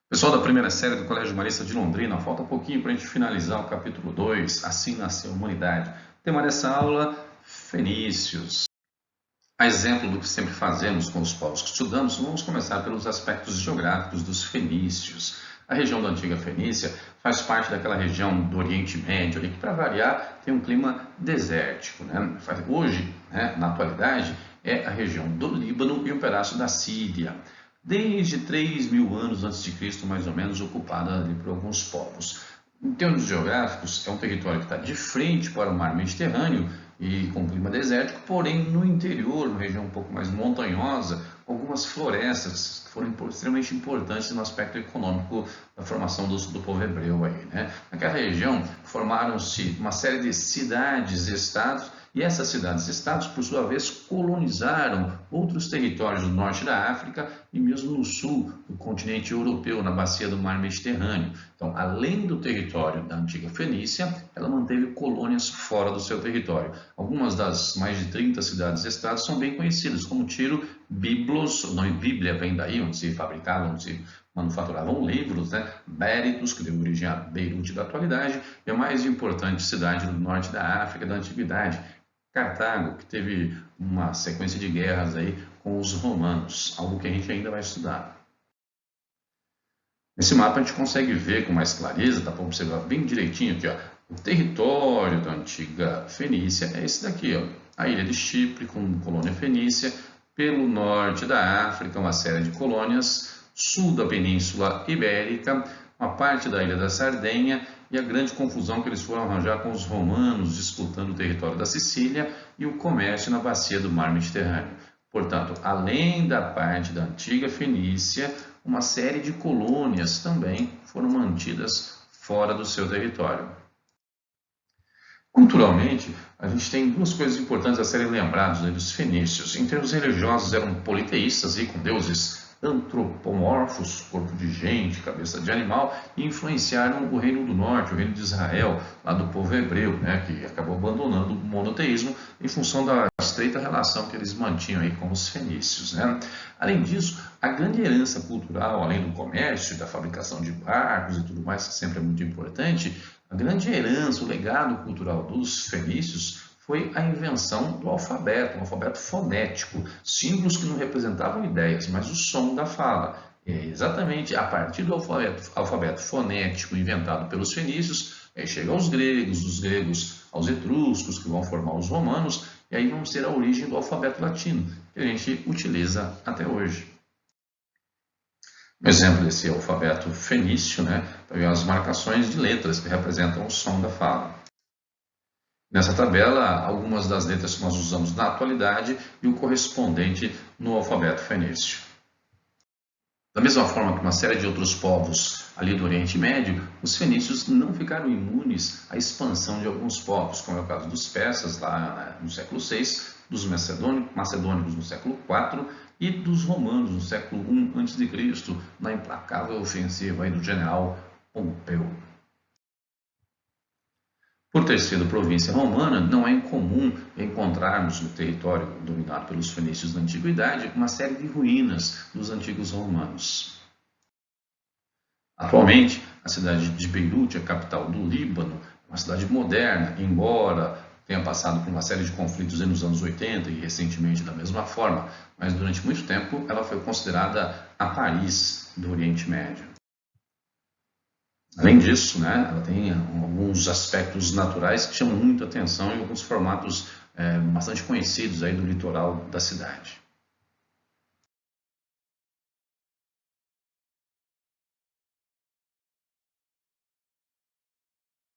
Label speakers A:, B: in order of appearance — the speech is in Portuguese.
A: Pessoal da primeira série do Colégio Marista de Londrina, falta um pouquinho para a gente finalizar o capítulo 2, Assim Nasceu a Humanidade. O tema dessa aula, fenícios. A exemplo do que sempre fazemos com os povos que estudamos, vamos começar pelos aspectos geográficos dos fenícios. A região da antiga Fenícia faz parte daquela região do Oriente Médio, ali, que, para variar, tem um clima desértico. Hoje, na atualidade, é a região do Líbano e um pedaço da Síria. Desde 3.000 anos antes de Cristo, mais ou menos, ocupada ali por alguns povos. Em termos geográficos, é um território que está de frente para o mar Mediterrâneo e com clima desértico, porém no interior, uma região um pouco mais montanhosa, algumas florestas que foram extremamente importantes no aspecto econômico da formação do povo hebreu aí, Naquela região formaram-se uma série de cidades-estados, e essas cidades-estados, por sua vez, colonizaram outros territórios do norte da África e mesmo no sul do continente europeu, na bacia do mar Mediterrâneo. Então, além do território da antiga Fenícia, ela manteve colônias fora do seu território. Algumas das mais de 30 cidades-estados são bem conhecidas, como Tiro, Biblos, o nome Bíblia vem daí, onde se fabricavam, onde se manufaturavam livros, Bérytos, que deu origem a Beirute da atualidade, e a mais importante cidade do norte da África da antiguidade, Cartago, que teve uma sequência de guerras aí com os romanos, algo que a gente ainda vai estudar. Nesse mapa a gente consegue ver com mais clareza, dá para observar bem direitinho aqui, o território da antiga Fenícia é esse daqui, a ilha de Chipre, com colônia fenícia, pelo norte da África, uma série de colônias, sul da Península Ibérica, uma parte da ilha da Sardenha e a grande confusão que eles foram arranjar com os romanos disputando o território da Sicília e o comércio na bacia do mar Mediterrâneo. Portanto, além da parte da antiga Fenícia, uma série de colônias também foram mantidas fora do seu território. Culturalmente, a gente tem duas coisas importantes a serem lembradas dos fenícios. Em termos religiosos, eram politeístas e com deuses antropomorfos, corpo de gente, cabeça de animal, e influenciaram o reino do norte, o reino de Israel, lá do povo hebreu, que acabou abandonando o monoteísmo em função da estreita relação que eles mantinham aí com os fenícios. Além disso, a grande herança cultural, além do comércio e da fabricação de barcos e tudo mais, que sempre é muito importante, a grande herança, o legado cultural dos fenícios foi a invenção do alfabeto, um alfabeto fonético, símbolos que não representavam ideias, mas o som da fala. É exatamente a partir do alfabeto fonético inventado pelos fenícios, aí chega aos gregos, dos gregos aos etruscos, que vão formar os romanos, e aí vamos ter a origem do alfabeto latino, que a gente utiliza até hoje. Um exemplo desse alfabeto fenício, as marcações de letras que representam o som da fala. Nessa tabela, algumas das letras que nós usamos na atualidade e o correspondente no alfabeto fenício. Da mesma forma que uma série de outros povos ali do Oriente Médio, os fenícios não ficaram imunes à expansão de alguns povos, como é o caso dos persas lá no século VI, dos macedônicos no século IV e dos romanos no século I a.C., na implacável ofensiva aí do general Pompeu. Por ter sido província romana, não é incomum encontrarmos no território dominado pelos fenícios da antiguidade uma série de ruínas dos antigos romanos. Atualmente, a cidade de Beirute, a capital do Líbano, é uma cidade moderna, embora tenha passado por uma série de conflitos nos anos 80 e recentemente da mesma forma, mas durante muito tempo ela foi considerada a Paris do Oriente Médio. Além disso, ela tem alguns aspectos naturais que chamam muita atenção e alguns formatos bastante conhecidos aí do litoral da cidade.